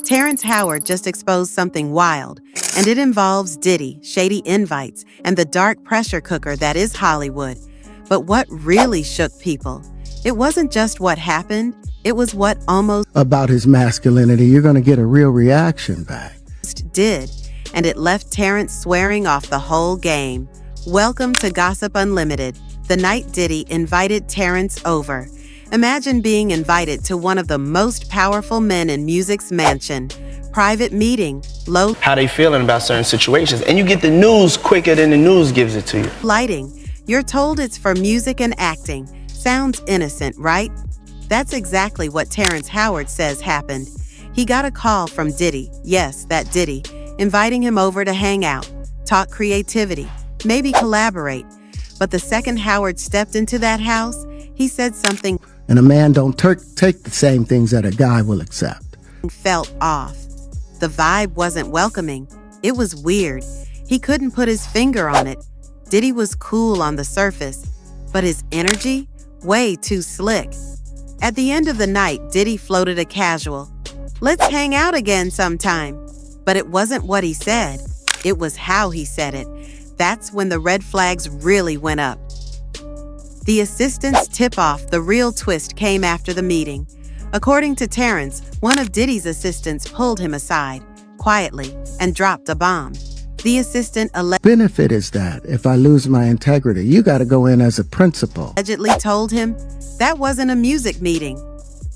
Terrence Howard just exposed something wild, and it involves Diddy, shady invites, and the dark pressure cooker that is Hollywood. But what really shook people? It wasn't just what happened, it was what almost about his masculinity. You're going to get a real reaction back. Did, and it left Terrence swearing off the whole game. Welcome to Gossip Unlimited, the night Diddy invited Terrence over. Imagine being invited to one of the most powerful men in music's mansion. Private meeting, low how they feeling about certain situations, and you get the news quicker than the news gives it to you. lighting. You're told it's for music and acting. Sounds innocent, right? That's exactly what Terrence Howard says happened. He got a call from Diddy, yes, that Diddy, inviting him over to hang out, talk creativity, maybe collaborate. But the second Howard stepped into that house, he said something And a man don't take the same things that a guy will accept. felt off. The vibe wasn't welcoming. It was weird. He couldn't put his finger on it. Diddy was cool on the surface, but his energy, way too slick. At the end of the night, Diddy floated a casual, "Let's hang out again sometime." But it wasn't what he said. It was how he said it. That's when the red flags really went up. The assistant's tip-off, the real twist, came after the meeting. According to Terrence, one of Diddy's assistants pulled him aside, quietly, and dropped a bomb. The assistant Benefit is that if I lose my integrity, you got to go in as a principal. allegedly told him that wasn't a music meeting.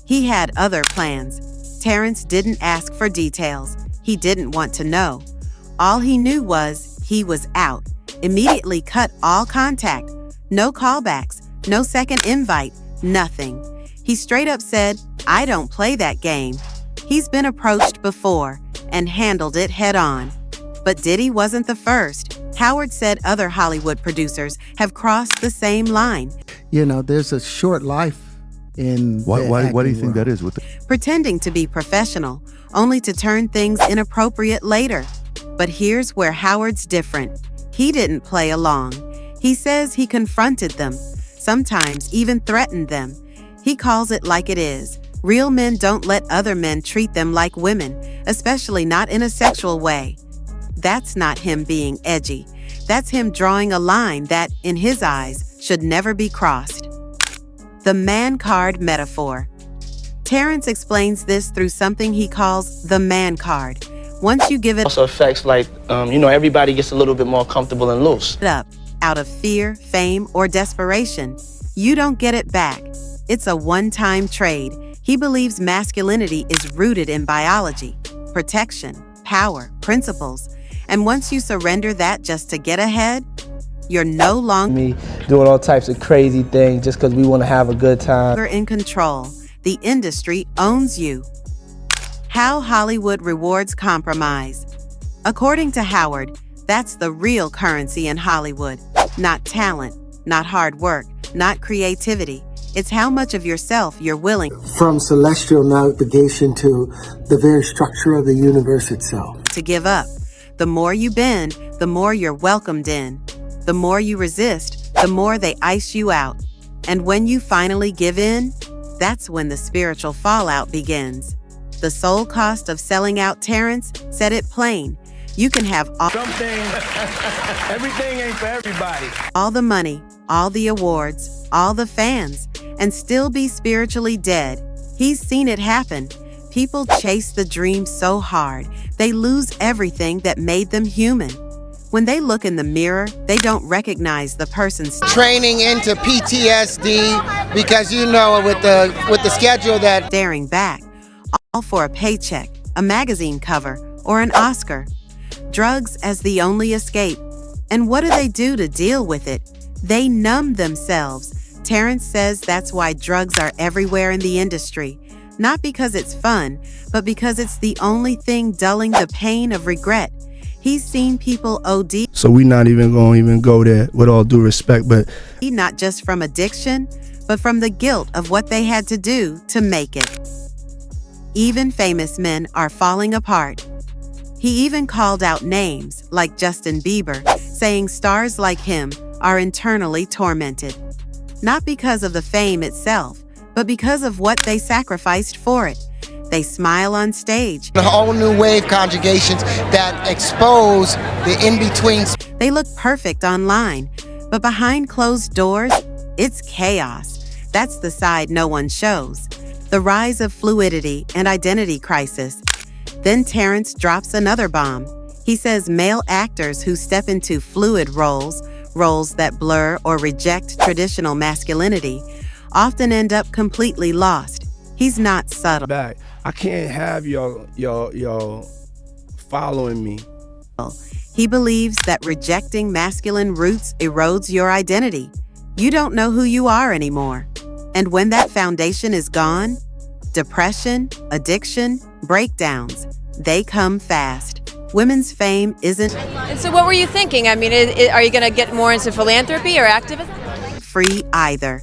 He had other plans. Terrence didn't ask for details. He didn't want to know. All he knew was he was out. Immediately cut all contact. No callbacks, no second invite, nothing. He straight up said, "I don't play that game." He's been approached before and handled it head on. But Diddy wasn't the first. Howard said other Hollywood producers have crossed the same line. You know, there's a short life in Why do you acting think that world. is? Pretending to be professional, only to turn things inappropriate later. But here's where Howard's different. He didn't play along. He says he confronted them, sometimes even threatened them. He calls it like it is. Real men don't let other men treat them like women, especially not in a sexual way. That's not him being edgy. That's him drawing a line that, in his eyes, should never be crossed. The man card metaphor. Terrence explains this through something he calls the man card. Once you give it Also affects everybody gets a little bit more comfortable and loose. up out of fear, fame, or desperation, you don't get it back. It's a one-time trade. He believes masculinity is rooted in biology, protection, power, principles. And once you surrender that just to get ahead, you're no longer Me doing all types of crazy things just because we want to have a good time. in control. The industry owns you. How Hollywood rewards compromise. According to Howard, that's the real currency in Hollywood. Not talent, not hard work, not creativity. It's how much of yourself you're willing From celestial navigation to the very structure of the universe itself. to give up. The more you bend, the more you're welcomed in. The more you resist, the more they ice you out. And when you finally give in, that's when the spiritual fallout begins. The sole cost of selling out Terrence said it plain. You can have Everything ain't for everybody. all the money, all the awards, all the fans, and still be spiritually dead. He's seen it happen. People chase the dream so hard, they lose everything that made them human. When they look in the mirror, they don't recognize the person's Training into PTSD because with the schedule that staring back, all for a paycheck, a magazine cover, or an Oscar. Drugs as the only escape. And what do to deal with it? They numb themselves. Terrence says that's why drugs are everywhere in the industry. Not because it's fun, but because it's the only thing dulling the pain of regret. He's seen people OD, So we not even going to go there, with all due respect, but not just from addiction, but from the guilt of what they had to do to make it. Even famous men are falling apart. He even called out names like Justin Bieber, saying stars like him are internally tormented. Not because of the fame itself, but because of what they sacrificed for it. They smile on stage. A whole new wave conjugations that expose the in-betweens. They look perfect online, but behind closed doors, it's chaos. That's the side no one shows. The rise of fluidity and identity crisis. Then Terrence drops another bomb. He says male actors who step into fluid roles that blur or reject traditional masculinity, often end up completely lost. He's not subtle. Back. I can't have y'all following me. He believes that rejecting masculine roots erodes your identity. You don't know who you are anymore. And when that foundation is gone, depression, addiction, breakdowns, they come fast. Women's fame isn't And so what were you thinking? I mean, are you going to get more into philanthropy or activism? free either.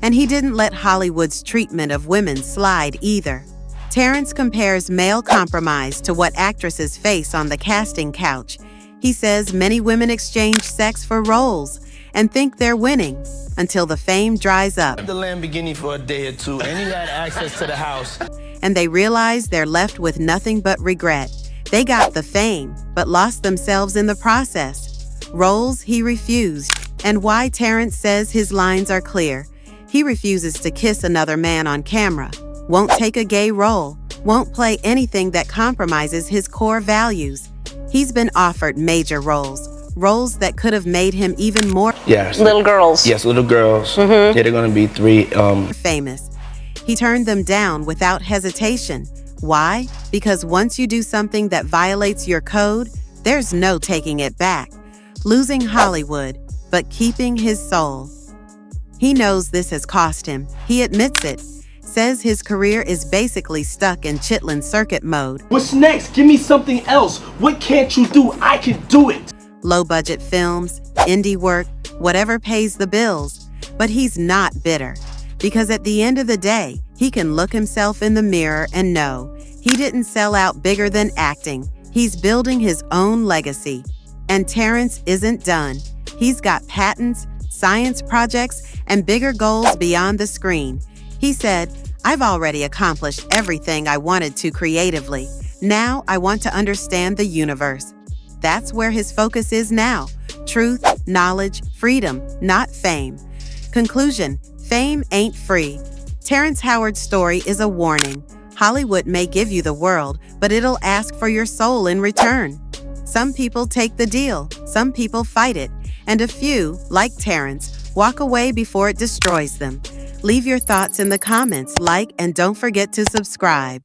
And he didn't let Hollywood's treatment of women slide either. Terrence compares male compromise to what actresses face on the casting couch. He says many women exchange sex for roles and think they're winning until the fame dries up. The Lamborghini for a day or two, and he had access to the house. And they realize they're left with nothing but regret. They got the fame, but lost themselves in the process. Roles he refused, and why Terrence says his lines are clear. He refuses to kiss another man on camera, won't take a gay role, won't play anything that compromises his core values. He's been offered major roles that could have made him even more Little girls. Yes, little girls. Yeah, they're gonna be 3. famous. He turned them down without hesitation. Why? Because once you do something that violates your code, there's no taking it back. Losing Hollywood, but keeping his soul. He knows this has cost him. He admits it. Says his career is basically stuck in Chitlin circuit mode. What's next? Give me something else. What can't you do? I can do it. Low-budget films, indie work, whatever pays the bills. But he's not bitter. Because at the end of the day, he can look himself in the mirror and know he didn't sell out bigger than acting. He's building his own legacy. And Terrence isn't done. He's got patents, science projects, and bigger goals beyond the screen. He said, "I've already accomplished everything I wanted to creatively. Now I want to understand the universe." That's where his focus is now. Truth, knowledge, freedom, not fame. Conclusion: fame ain't free. Terrence Howard's story is a warning. Hollywood may give you the world, but it'll ask for your soul in return. Some people take the deal, some people fight it, and a few, like Terrence, walk away before it destroys them. Leave your thoughts in the comments, like, and don't forget to subscribe.